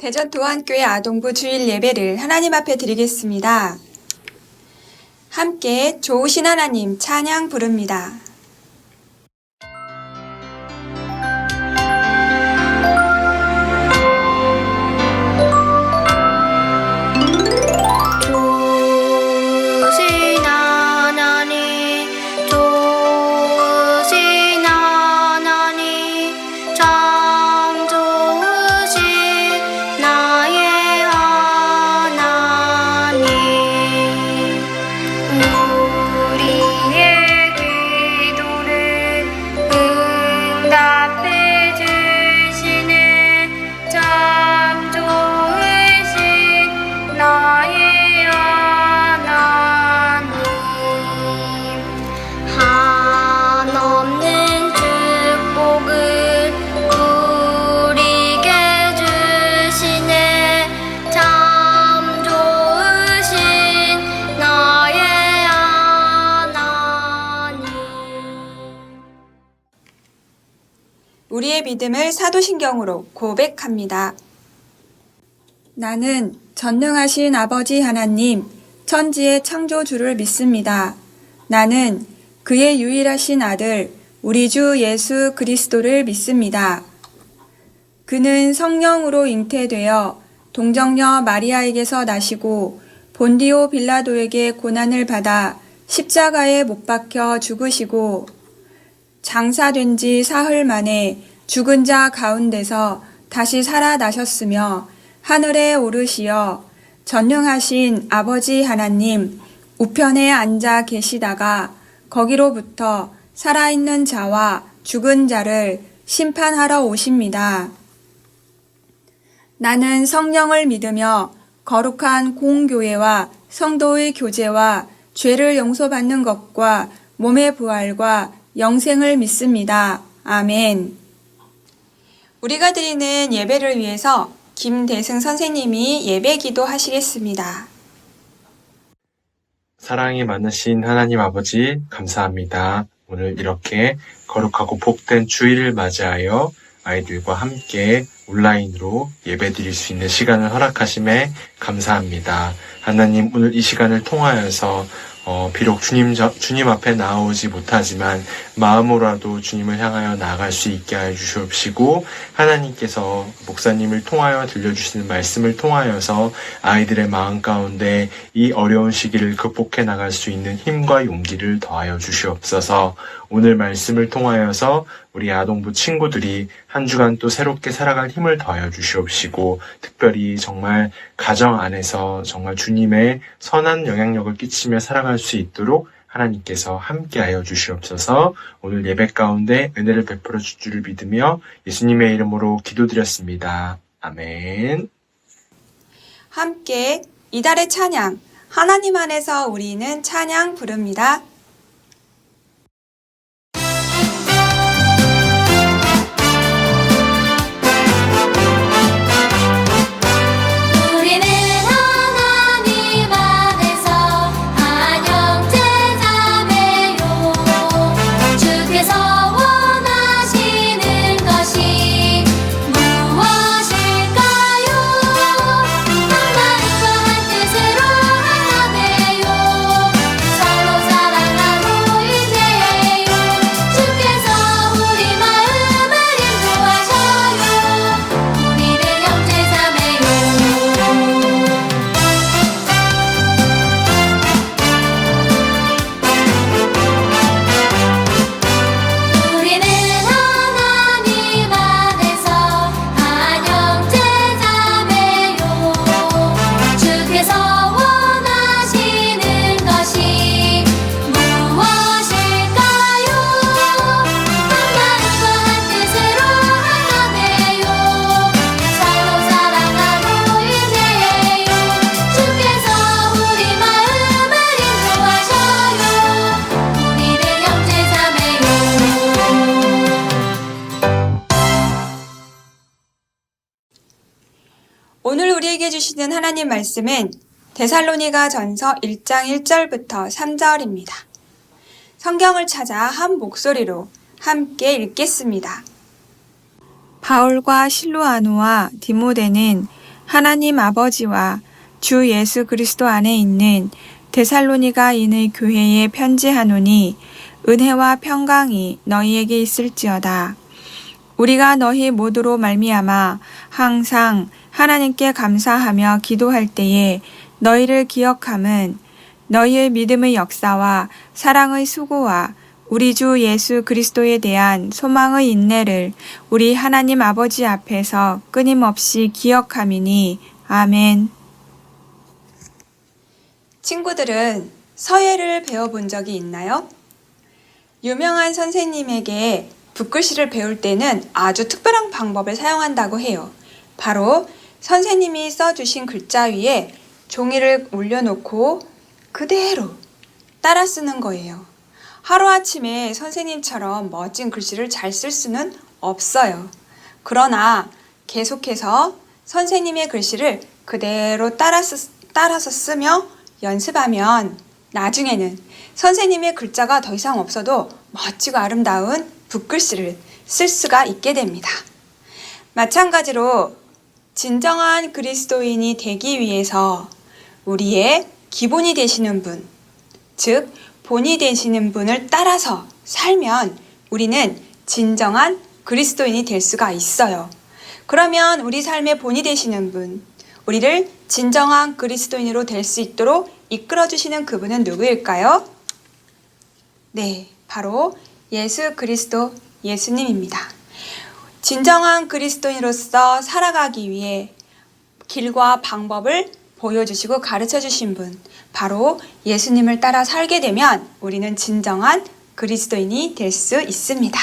대전도안교회 아동부 주일 예배를 하나님 앞에 드리겠습니다. 함께 좋으신 하나님 찬양 부릅니다. 우리의 믿음을 사도신경으로 고백합니다. 나는 전능하신 아버지 하나님, 천지의 창조주를 믿습니다. 나는 그의 유일하신 아들, 우리 주 예수 그리스도를 믿습니다. 그는 성령으로 잉태되어 동정녀 마리아에게서 나시고 본디오 빌라도에게 고난을 받아 십자가에 못 박혀 죽으시고 장사된 지 사흘 만에 죽은 자 가운데서 다시 살아나셨으며 하늘에 오르시어 전능하신 아버지 하나님 우편에 앉아 계시다가 거기로부터 살아있는 자와 죽은 자를 심판하러 오십니다. 나는 성령을 믿으며 거룩한 공교회와 성도의 교제와 죄를 용서받는 것과 몸의 부활과 영생을 믿습니다. 아멘. 우리가 드리는 예배를 위해서 김대승 선생님이 예배 기도하시겠습니다. 사랑이 많으신 하나님 아버지 감사합니다. 오늘 이렇게 거룩하고 복된 주일을 맞이하여 아이들과 함께 온라인으로 예배 드릴 수 있는 시간을 허락하심에 감사합니다. 하나님 오늘 이 시간을 통하여서 비록 주님 앞에 나오지 못하지만 마음으로라도 주님을 향하여 나아갈 수 있게 해 주시옵시고 하나님께서 목사님을 통하여 들려주시는 말씀을 통하여서 아이들의 마음 가운데 이 어려운 시기를 극복해 나갈 수 있는 힘과 용기를 더하여 주시옵소서. 오늘 말씀을 통하여서 우리 아동부 친구들이 한 주간 또 새롭게 살아갈 힘을 더하여 주시옵시고 특별히 정말 가정 안에서 정말 주님의 선한 영향력을 끼치며 살아갈 수 있도록 하나님께서 함께하여 주시옵소서. 오늘 예배 가운데 은혜를 베풀어 줄 줄을 믿으며 예수님의 이름으로 기도드렸습니다. 아멘. 함께 이달의 찬양, 하나님 안에서 우리는 찬양 부릅니다. 오늘 우리에게 주시는 하나님 말씀은 데살로니가 전서 1장 1절부터 3절입니다. 성경을 찾아 한 목소리로 함께 읽겠습니다. 바울과 실로아노와 디모데는 하나님 아버지와 주 예수 그리스도 안에 있는 데살로니가인의 교회에 편지하노니 은혜와 평강이 너희에게 있을지어다. 우리가 너희 모두로 말미암아 항상 하나님께 감사하며 기도할 때에 너희를 기억함은 너희의 믿음의 역사와 사랑의 수고와 우리 주 예수 그리스도에 대한 소망의 인내를 우리 하나님 아버지 앞에서 끊임없이 기억함이니 아멘. 친구들은 서예를 배워본 적이 있나요? 유명한 선생님에게 붓글씨를 배울 때는 아주 특별한 방법을 사용한다고 해요. 바로 선생님이 써주신 글자 위에 종이를 올려놓고 그대로 따라 쓰는 거예요. 하루아침에 선생님처럼 멋진 글씨를 잘 쓸 수는 없어요. 그러나 계속해서 선생님의 글씨를 그대로 따라서 쓰며 연습하면 나중에는 선생님의 글자가 더 이상 없어도 멋지고 아름다운 붓글씨를 쓸 수가 있게 됩니다. 마찬가지로 진정한 그리스도인이 되기 위해서 우리의 기본이 되시는 분, 즉 본이 되시는 분을 따라서 살면 우리는 진정한 그리스도인이 될 수가 있어요. 그러면 우리 삶의 본이 되시는 분, 우리를 진정한 그리스도인으로 될 수 있도록 이끌어주시는 그분은 누구일까요? 네, 바로 예수 그리스도 예수님입니다. 진정한 그리스도인으로서 살아가기 위해 길과 방법을 보여주시고 가르쳐주신 분, 바로 예수님을 따라 살게 되면 우리는 진정한 그리스도인이 될 수 있습니다.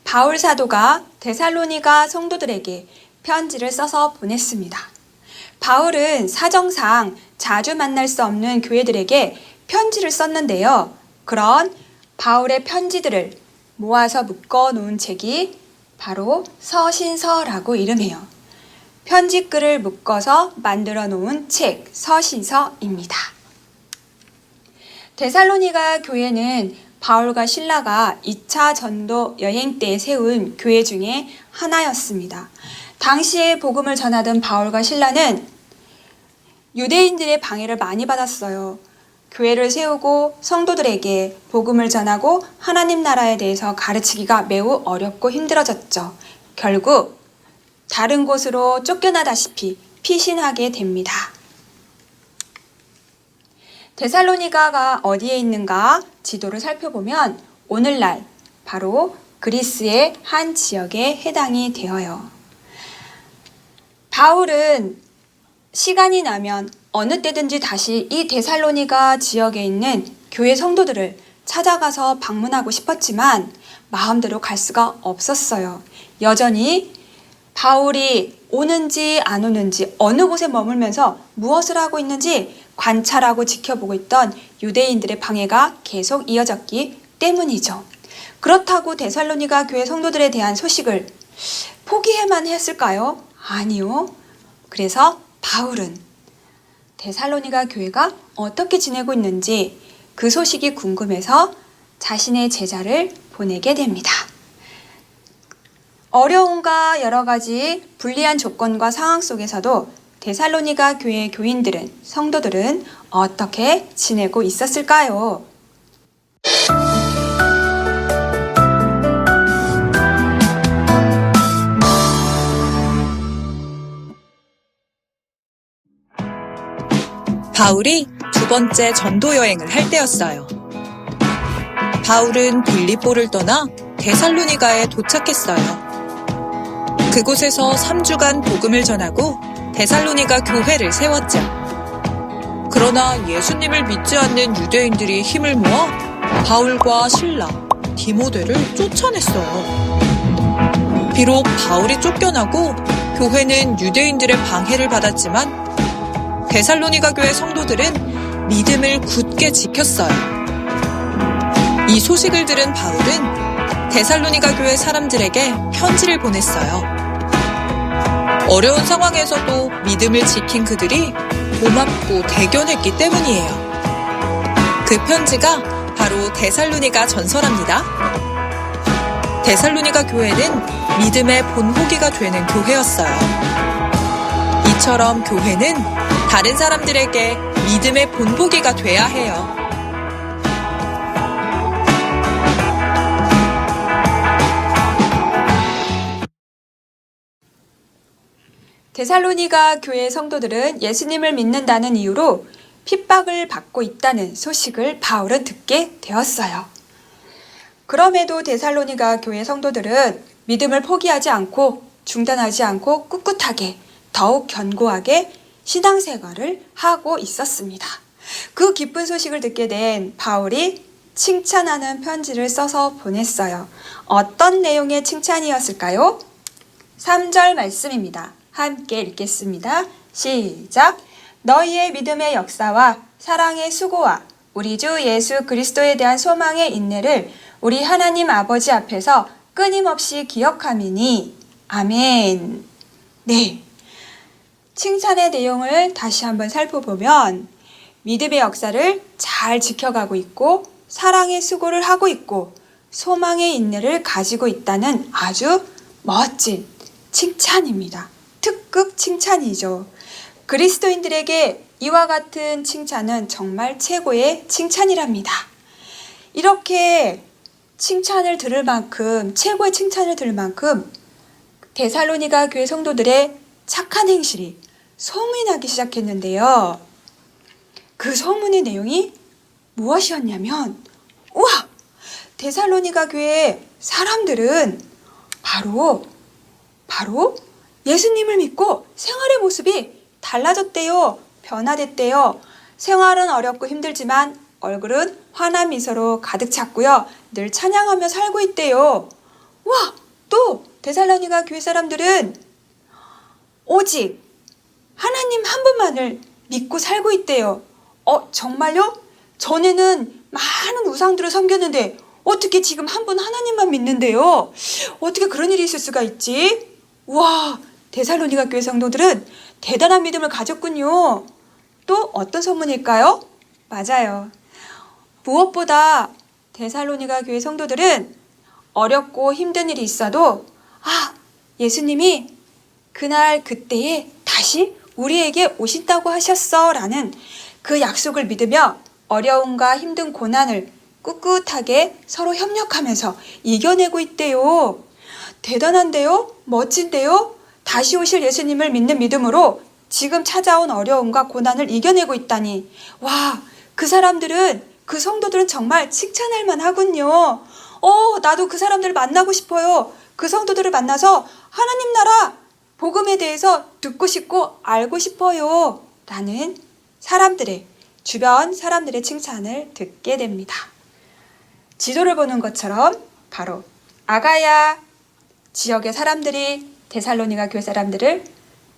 바울 사도가 데살로니가 성도들에게 편지를 써서 보냈습니다. 바울은 사정상 자주 만날 수 없는 교회들에게 편지를 썼는데요. 그런 바울의 편지들을 모아서 묶어 놓은 책이 바로 서신서라고 이름해요. 편지글을 묶어서 만들어 놓은 책, 서신서입니다. 데살로니가 교회는 바울과 실라가 2차 전도 여행 때 세운 교회 중에 하나였습니다. 당시에 복음을 전하던 바울과 실라는 유대인들의 방해를 많이 받았어요. 교회를 세우고 성도들에게 복음을 전하고 하나님 나라에 대해서 가르치기가 매우 어렵고 힘들어졌죠. 결국 다른 곳으로 쫓겨나다시피 피신하게 됩니다. 데살로니가가 어디에 있는가 지도를 살펴보면 오늘날 바로 그리스의 한 지역에 해당이 되어요. 바울은 시간이 나면 어느 때든지 다시 이 데살로니가 지역에 있는 교회 성도들을 찾아가서 방문하고 싶었지만 마음대로 갈 수가 없었어요. 여전히 바울이 오는지 안 오는지 어느 곳에 머물면서 무엇을 하고 있는지 관찰하고 지켜보고 있던 유대인들의 방해가 계속 이어졌기 때문이죠. 그렇다고 데살로니가 교회 성도들에 대한 소식을 포기해만 했을까요? 아니요. 그래서 바울은 데살로니가 교회가 어떻게 지내고 있는지 그 소식이 궁금해서 자신의 제자를 보내게 됩니다. 어려움과 여러 가지 불리한 조건과 상황 속에서도 데살로니가 교회의 교인들은, 성도들은 어떻게 지내고 있었을까요? 바울이 두 번째 전도 여행을 할 때였어요. 바울은 빌립보를 떠나 데살로니가에 도착했어요. 그곳에서 3주간 복음을 전하고 데살로니가 교회를 세웠죠. 그러나 예수님을 믿지 않는 유대인들이 힘을 모아 바울과 실라, 디모데를 쫓아냈어요. 비록 바울이 쫓겨나고 교회는 유대인들의 방해를 받았지만 데살로니가 교회 성도들은 믿음을 굳게 지켰어요. 이 소식을 들은 바울은 데살로니가 교회 사람들에게 편지를 보냈어요. 어려운 상황에서도 믿음을 지킨 그들이 고맙고 대견했기 때문이에요. 그 편지가 바로 데살로니가 전서랍니다. 데살로니가 교회는 믿음의 본보기가 되는 교회였어요. 이처럼 교회는 다른 사람들에게 믿음의 본보기가 돼야 해요. 데살로니가 교회 성도들은 예수님을 믿는다는 이유로 핍박을 받고 있다는 소식을 바울은 듣게 되었어요. 그럼에도 데살로니가 교회 성도들은 믿음을 포기하지 않고 중단하지 않고 꿋꿋하게 더욱 견고하게 신앙생활을 하고 있었습니다. 그 기쁜 소식을 듣게 된 바울이 칭찬하는 편지를 써서 보냈어요. 어떤 내용의 칭찬이었을까요? 3절 말씀입니다. 함께 읽겠습니다. 시작! 너희의 믿음의 역사와 사랑의 수고와 우리 주 예수 그리스도에 대한 소망의 인내를 우리 하나님 아버지 앞에서 끊임없이 기억함이니 아멘. 네. 칭찬의 내용을 다시 한번 살펴보면 믿음의 역사를 잘 지켜가고 있고 사랑의 수고를 하고 있고 소망의 인내를 가지고 있다는 아주 멋진 칭찬입니다. 특급 칭찬이죠. 그리스도인들에게 이와 같은 칭찬은 정말 최고의 칭찬이랍니다. 이렇게 칭찬을 들을 만큼, 최고의 칭찬을 들을 만큼 데살로니가 교회 성도들의 착한 행실이 소문이 나기 시작했는데요. 그 소문의 내용이 무엇이었냐면, 우와! 데살로니가 교회 사람들은 바로 예수님을 믿고 생활의 모습이 달라졌대요. 변화됐대요. 생활은 어렵고 힘들지만 얼굴은 환한 미소로 가득 찼고요. 늘 찬양하며 살고 있대요. 와! 또 데살로니가 교회 사람들은 오직 하나님 한 분만을 믿고 살고 있대요. 정말요? 전에는 많은 우상들을 섬겼는데 어떻게 지금 한 분 하나님만 믿는데요? 어떻게 그런 일이 있을 수가 있지? 와! 데살로니가 교회 성도들은 대단한 믿음을 가졌군요. 또 어떤 소문일까요? 맞아요. 무엇보다 데살로니가 교회 성도들은 어렵고 힘든 일이 있어도 예수님이 그날 그때에 다시 우리에게 오신다고 하셨어 라는 그 약속을 믿으며 어려움과 힘든 고난을 꿋꿋하게 서로 협력하면서 이겨내고 있대요. 대단한데요? 멋진데요? 다시 오실 예수님을 믿는 믿음으로 지금 찾아온 어려움과 고난을 이겨내고 있다니. 와, 그 사람들은, 그 성도들은 정말 칭찬할 만하군요. 나도 그 사람들을 만나고 싶어요. 그 성도들을 만나서 하나님 나라 복음에 대해서 듣고 싶고 알고 싶어요. 라는 주변 사람들의 칭찬을 듣게 됩니다. 지도를 보는 것처럼 바로 아가야 지역의 사람들이 데살로니가 교회 사람들을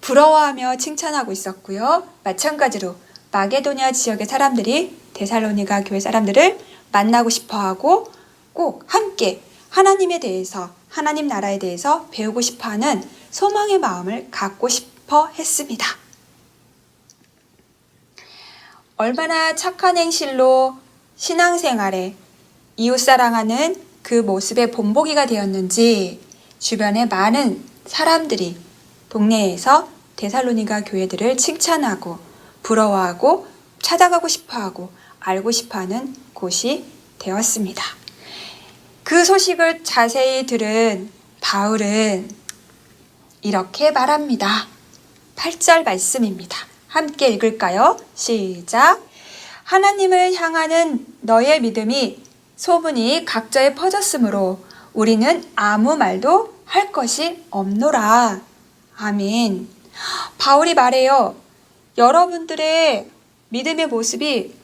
부러워하며 칭찬하고 있었고요. 마찬가지로 마게도냐 지역의 사람들이 데살로니가 교회 사람들을 만나고 싶어하고 꼭 함께 하나님에 대해서, 하나님 나라에 대해서 배우고 싶어하는 소망의 마음을 갖고 싶어 했습니다. 얼마나 착한 행실로 신앙생활에 이웃사랑하는 그 모습의 본보기가 되었는지 주변의 많은 사람들이 동네에서 데살로니가 교회들을 칭찬하고 부러워하고 찾아가고 싶어하고 알고 싶어하는 곳이 되었습니다. 그 소식을 자세히 들은 바울은 이렇게 말합니다. 8절 말씀입니다. 함께 읽을까요? 시작! 하나님을 향하는 너의 믿음이 소문이 각처에 퍼졌으므로 우리는 아무 말도 할 것이 없노라. 아멘. 바울이 말해요. 여러분들의 믿음의 모습이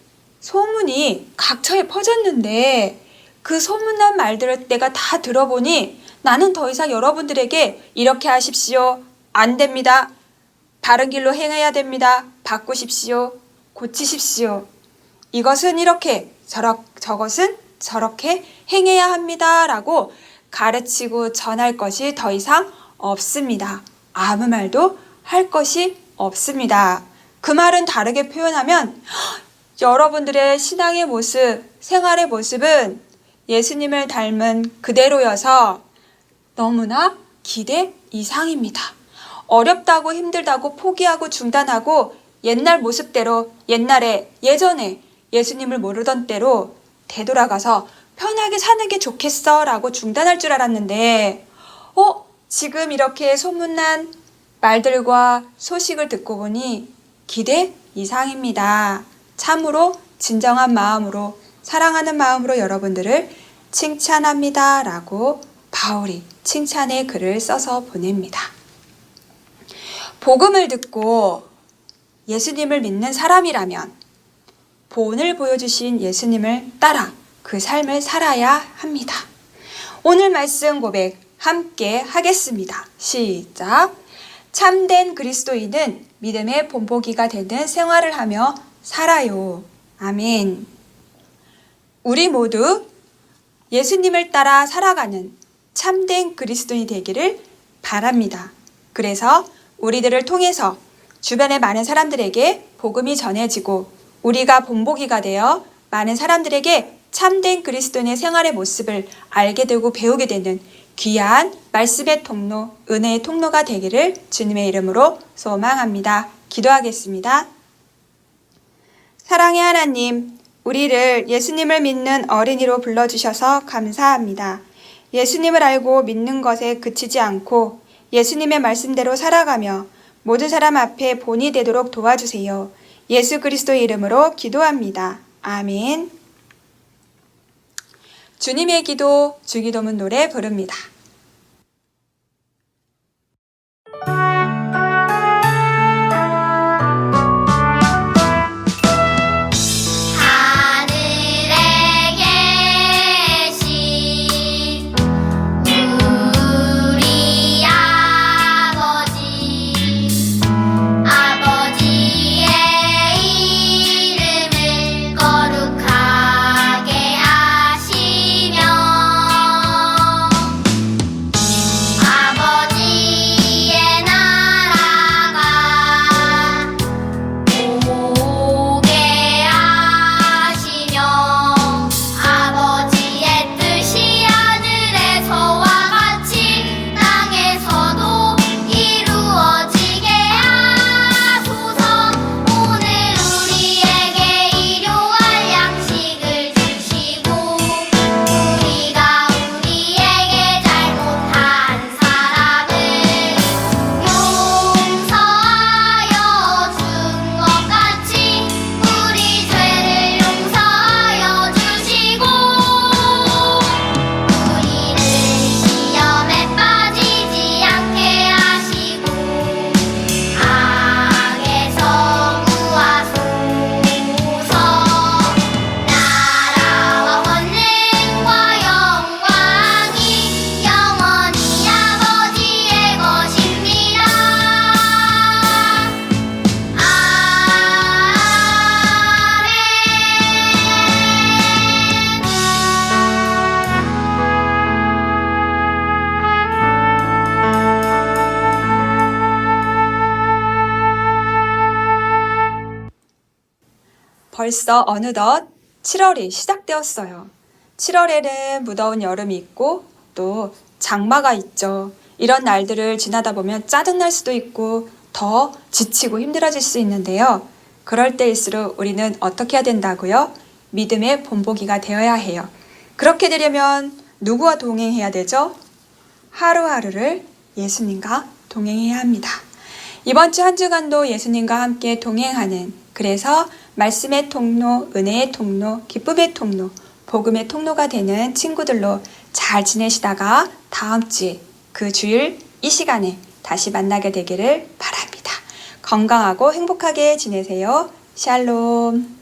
소문이 각처에 퍼졌는데 그 소문난 말들을 내가 다 들어보니 나는 더 이상 여러분들에게 이렇게 하십시오. 안 됩니다. 바른 길로 행해야 됩니다. 바꾸십시오. 고치십시오. 이것은 이렇게, 저것은 저렇게 행해야 합니다. 라고 가르치고 전할 것이 더 이상 없습니다. 아무 말도 할 것이 없습니다. 그 말은 다르게 표현하면 여러분들의 신앙의 모습, 생활의 모습은 예수님을 닮은 그대로여서 너무나 기대 이상입니다. 어렵다고 힘들다고 포기하고 중단하고 옛날 모습대로 예전에 예수님을 모르던 때로 되돌아가서 편하게 사는 게 좋겠어 라고 중단할 줄 알았는데 지금 이렇게 소문난 말들과 소식을 듣고 보니 기대 이상입니다. 참으로 진정한 마음으로 사랑하는 마음으로 여러분들을 칭찬합니다 라고 바울이 칭찬의 글을 써서 보냅니다. 복음을 듣고 예수님을 믿는 사람이라면 본을 보여주신 예수님을 따라 그 삶을 살아야 합니다. 오늘 말씀 고백 함께 하겠습니다. 시작! 참된 그리스도인은 믿음의 본보기가 되는 생활을 하며 살아요. 아멘. 우리 모두 예수님을 따라 살아가는 참된 그리스도인이 되기를 바랍니다. 그래서 우리들을 통해서 주변의 많은 사람들에게 복음이 전해지고 우리가 본보기가 되어 많은 사람들에게 참된 그리스도인의 생활의 모습을 알게 되고 배우게 되는 귀한 말씀의 통로, 은혜의 통로가 되기를 주님의 이름으로 소망합니다. 기도하겠습니다. 사랑의 하나님, 우리를 예수님을 믿는 어린이로 불러주셔서 감사합니다. 예수님을 알고 믿는 것에 그치지 않고 예수님의 말씀대로 살아가며 모든 사람 앞에 본이 되도록 도와주세요. 예수 그리스도의 이름으로 기도합니다. 아멘. 주님의 기도, 주기도문 노래 부릅니다. 벌써 어느덧 7월이 시작되었어요. 7월에는 무더운 여름이 있고 또 장마가 있죠. 이런 날들을 지나다 보면 짜증날 수도 있고 더 지치고 힘들어질 수 있는데요. 그럴 때일수록 우리는 어떻게 해야 된다고요? 믿음의 본보기가 되어야 해요. 그렇게 되려면 누구와 동행해야 되죠? 하루하루를 예수님과 동행해야 합니다. 이번 주 한 주간도 예수님과 함께 동행하는, 그래서 말씀의 통로, 은혜의 통로, 기쁨의 통로, 복음의 통로가 되는 친구들로 잘 지내시다가 다음 주에 그 주일 이 시간에 다시 만나게 되기를 바랍니다. 건강하고 행복하게 지내세요. 샬롬.